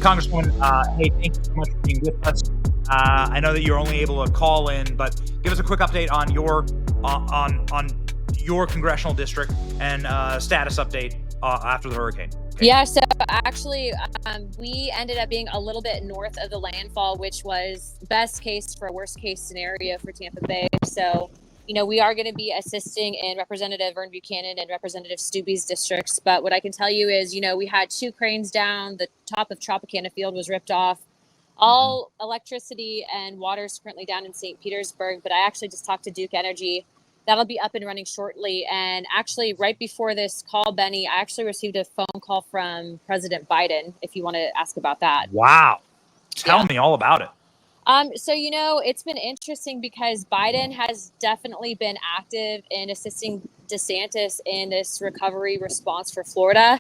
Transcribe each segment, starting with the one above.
Congresswoman, hey, thank you so much for being with us. I know that you're only able to call in, but give us a quick update on your congressional district and status update after the hurricane. Okay. Yeah, so actually, we ended up being a little bit north of the landfall, which was best case for worst case scenario for Tampa Bay. So, we are going to be assisting in Representative Vern Buchanan and Representative Stubbe's districts. But what I can tell you is, we had 2 cranes down. The top of Tropicana Field was ripped off. All electricity and water is currently down in St. Petersburg. But I actually just talked to Duke Energy. That'll be up and running shortly. And actually, right before this call, Benny, I actually received a phone call from President Biden, if you want to ask about that. Wow. Tell me all about it. So, it's been interesting because Biden has definitely been active in assisting DeSantis in this recovery response for Florida.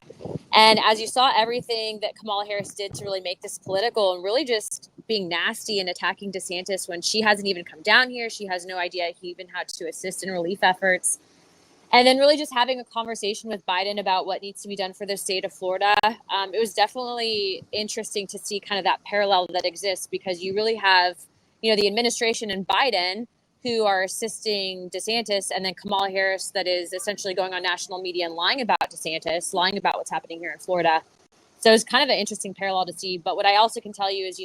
And as you saw, everything that Kamala Harris did to really make this political and really just being nasty and attacking DeSantis when she hasn't even come down here. She has no idea he even had to assist in relief efforts. And then really just having a conversation with Biden about what needs to be done for the state of Florida. It was definitely interesting to see kind of that parallel that exists because you really have, the administration and Biden who are assisting DeSantis and then Kamala Harris that is essentially going on national media and lying about DeSantis, lying about what's happening here in Florida. So it's kind of an interesting parallel to see. But what I also can tell you is,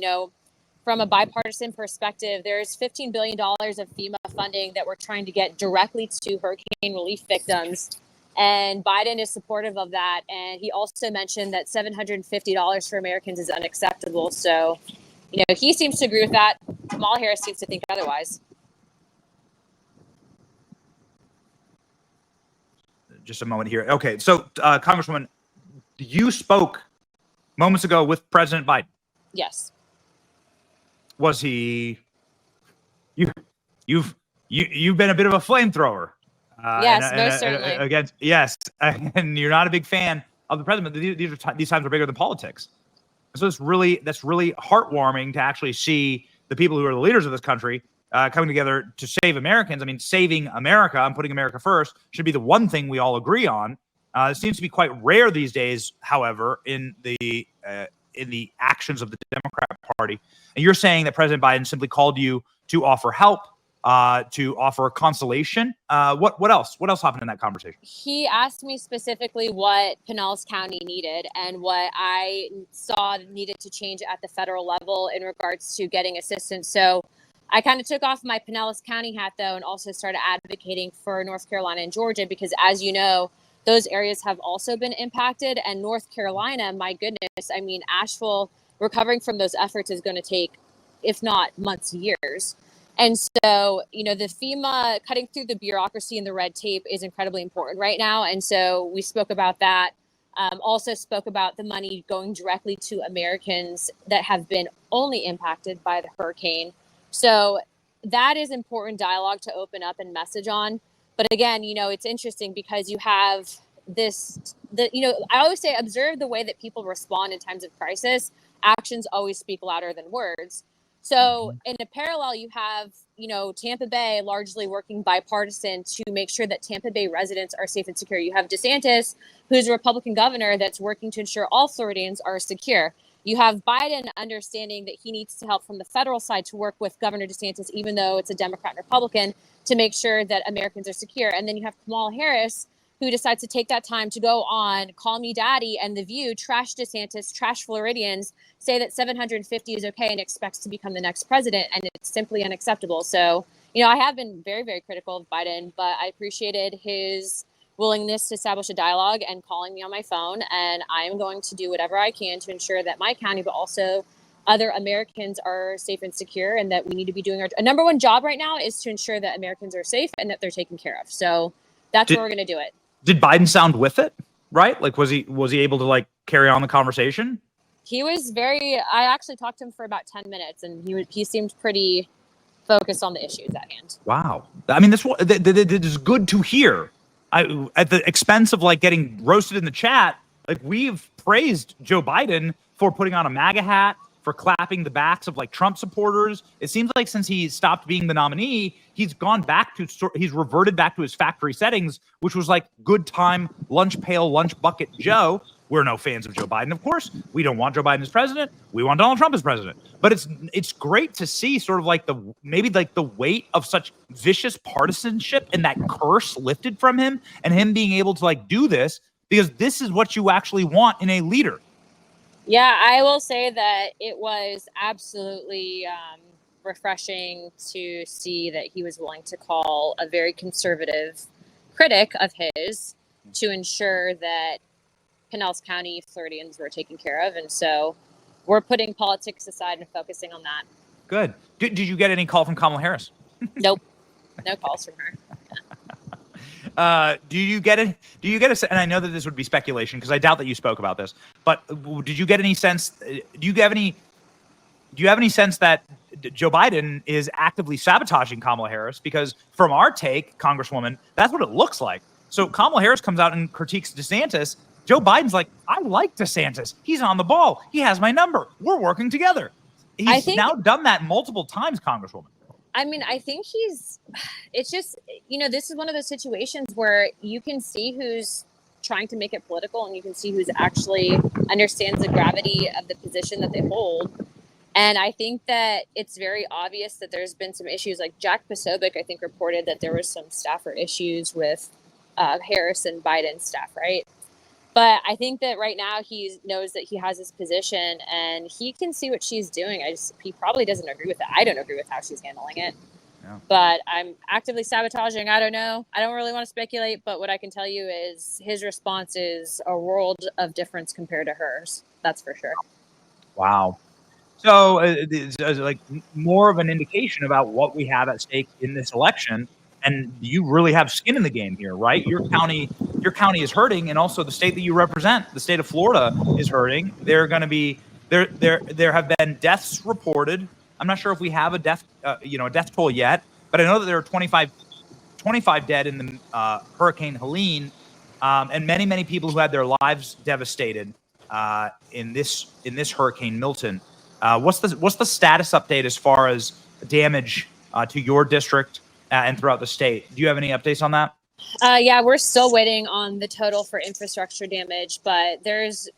from a bipartisan perspective, there's $15 billion of FEMA funding that we're trying to get directly to hurricane relief victims. And Biden is supportive of that. And he also mentioned that $750 for Americans is unacceptable. So, he seems to agree with that. Kamala Harris seems to think otherwise. Just a moment here. Okay, so Congresswoman, you spoke moments ago with President Biden. Yes. Was he? You've been a bit of a flamethrower. Yes, most certainly. Yes, and you're not a big fan of the president. These times are bigger than politics. So that's really heartwarming to actually see the people who are the leaders of this country coming together to save Americans. I mean, saving America and putting America first should be the one thing we all agree on. It seems to be quite rare these days, however, in the actions of the Democrat Party. And you're saying that President Biden simply called you to offer help, to offer consolation. What else? What else happened in that conversation? He asked me specifically what Pinellas County needed and what I saw needed to change at the federal level in regards to getting assistance. So I kind of took off my Pinellas County hat, though, and also started advocating for North Carolina and Georgia because, as you know, those areas have also been impacted. And North Carolina, my goodness, I mean, Asheville, recovering from those efforts is going to take, if not months, years. And so, the FEMA cutting through the bureaucracy and the red tape is incredibly important right now. And so we spoke about that. Also spoke about the money going directly to Americans that have been only impacted by the hurricane. So that is important dialogue to open up and message on. But again, it's interesting because you have I always say, observe the way that people respond in times of crisis. Actions always speak louder than words. So in a parallel, you have, Tampa Bay largely working bipartisan to make sure that Tampa Bay residents are safe and secure. You have DeSantis, who's a Republican governor that's working to ensure all Floridians are secure. You have Biden understanding that he needs to help from the federal side to work with Governor DeSantis, even though it's a Democrat and Republican, to make sure that Americans are secure. And then you have Kamala Harris, who decides to take that time to go on Call Me Daddy and The View, trash DeSantis, trash Floridians, say that 750 is okay and expects to become the next president. And it's simply unacceptable. So, I have been very, very critical of Biden, but I appreciated his willingness to establish a dialogue and calling me on my phone. And I am going to do whatever I can to ensure that my county, but also other Americans are safe and secure, and that we need to be doing our number one job right now is to ensure that Americans are safe and that they're taken care of. So that's where we're going to do it. Did Biden sound with it? Right? Like, was he able to carry on the conversation? He was I actually talked to him for about 10 minutes and he seemed pretty focused on the issues at hand. Wow. I mean, this is good to hear. At the expense of getting roasted in the chat, we've praised Joe Biden for putting on a MAGA hat, for clapping the backs of Trump supporters. It seems like since he stopped being the nominee, he's reverted back to his factory settings, which was good time lunch pail, lunch bucket Joe, we're no fans of Joe Biden, of course. We don't want Joe Biden as president. We want Donald Trump as president. But it's great to see sort of like the weight of such vicious partisanship and that curse lifted from him, and him being able to like do this, because this is what you actually want in a leader. Yeah, I will say that it was absolutely refreshing to see that he was willing to call a very conservative critic of his to ensure that Pinellas County Floridians were taken care of. And so we're putting politics aside and focusing on that. Good. Did you get any call from Kamala Harris? Nope. No calls from her. Do you get it? Do you get a? And I know that this would be speculation because I doubt that you spoke about this. But did you get any sense? Do you have any sense that Joe Biden is actively sabotaging Kamala Harris? Because from our take, Congresswoman, that's what it looks like. So Kamala Harris comes out and critiques DeSantis. Joe Biden's like, I like DeSantis. He's on the ball. He has my number. We're working together. He's now done that multiple times, Congresswoman. I mean, I think it's just, this is one of those situations where you can see who's trying to make it political and you can see who's actually understands the gravity of the position that they hold. And I think that it's very obvious that there's been some issues. Like Jack Posobiec, I think, reported that there was some staffer issues with Harris and Biden's staff, right? But I think that right now he knows that he has his position and he can see what she's doing. He probably doesn't agree with it. I don't agree with how she's handling it. Yeah. But I'm actively sabotaging. I don't know. I don't really want to speculate. But what I can tell you is his response is a world of difference compared to hers. That's for sure. Wow. So it's like more of an indication about what we have at stake in this election. And you really have skin in the game here, right? Your county is hurting, and also the state that you represent, the state of Florida, is hurting. There have been deaths reported. I'm not sure if we have a death toll yet, but I know that there are 25 dead in the Hurricane Helene, and many people who had their lives devastated in this Hurricane Milton. What's the status update as far as damage to your district and throughout the state? Do you have any updates on that? Yeah, we're still waiting on the total for infrastructure damage, but there's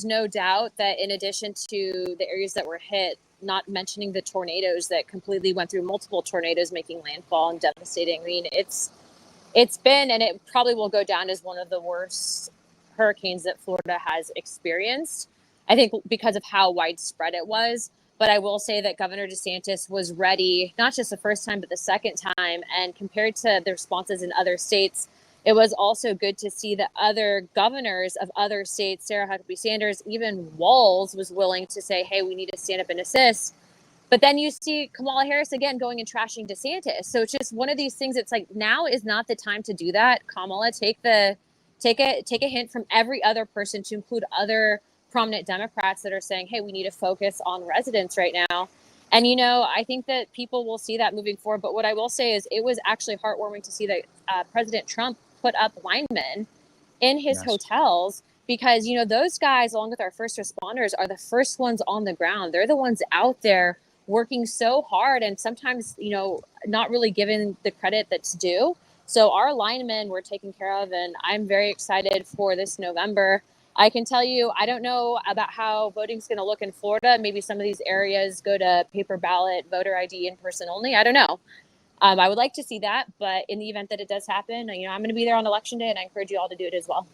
no doubt that in addition to the areas that were hit, not mentioning the tornadoes that completely went through, multiple tornadoes making landfall and devastating. I mean, it's been, and it probably will go down as one of the worst hurricanes that Florida has experienced. I think because of how widespread it was. But I will say that Governor DeSantis was ready, not just the first time, but the second time. And compared to the responses in other states, it was also good to see that other governors of other states, Sarah Huckabee Sanders, even Walz was willing to say, hey, we need to stand up and assist. But then you see Kamala Harris again going and trashing DeSantis. So it's just one of these things. It's like, now is not the time to do that. Kamala, take a hint from every other person, to include other prominent Democrats that are saying, hey, we need to focus on residents right now. And, I think that people will see that moving forward. But what I will say is it was actually heartwarming to see that President Trump put up linemen in his hotels, because, those guys, along with our first responders, are the first ones on the ground. They're the ones out there working so hard and sometimes, not really given the credit that's due. So our linemen were taken care of, and I'm very excited for this November. I can tell you, I don't know about how voting's going to look in Florida. Maybe some of these areas go to paper ballot, voter ID in person only. I don't know. I would like to see that, but in the event that it does happen, I'm going to be there on election day, and I encourage you all to do it as well.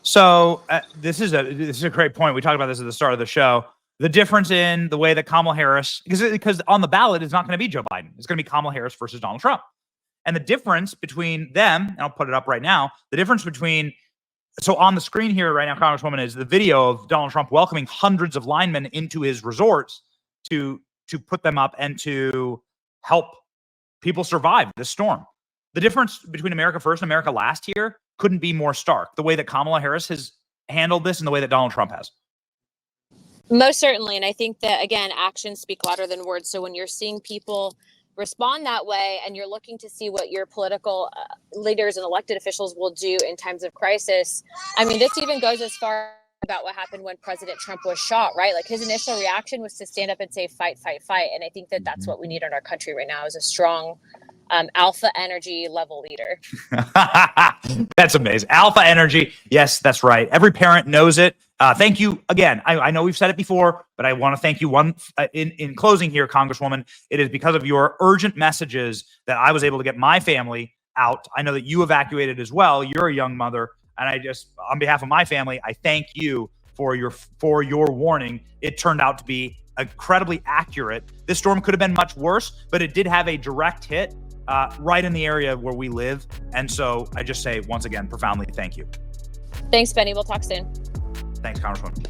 So this is a great point. We talked about this at the start of the show. The difference in the way that Kamala Harris, because on the ballot it's not going to be Joe Biden. It's going to be Kamala Harris versus Donald Trump. And the difference between them, and I'll put it up right now, so on the screen here right now, Congresswoman, is the video of Donald Trump welcoming hundreds of linemen into his resorts to put them up and to help people survive this storm. The difference between America First and America Last here couldn't be more stark. The way that Kamala Harris has handled this and the way that Donald Trump has. Most certainly. And I think that, again, actions speak louder than words. So when you're seeing people respond that way, and you're looking to see what your political leaders and elected officials will do in times of crisis. I mean, this even goes as far about what happened when President Trump was shot, right? Like, his initial reaction was to stand up and say, fight, fight, fight. And I think that that's what we need in our country right now, is a strong alpha energy level leader. That's amazing. Alpha energy. Yes, that's right. Every parent knows it. Thank you again. I know we've said it before, but I want to thank you in closing here, Congresswoman. It is because of your urgent messages that I was able to get my family out. I know that you evacuated as well. You're a young mother, and I just, on behalf of my family, I thank you for your warning. It turned out to be incredibly accurate. This storm could have been much worse, but it did have a direct hit right in the area where we live. And so I just say, once again, profoundly thank you. Thanks, Benny. We'll talk soon. Thanks, Congresswoman.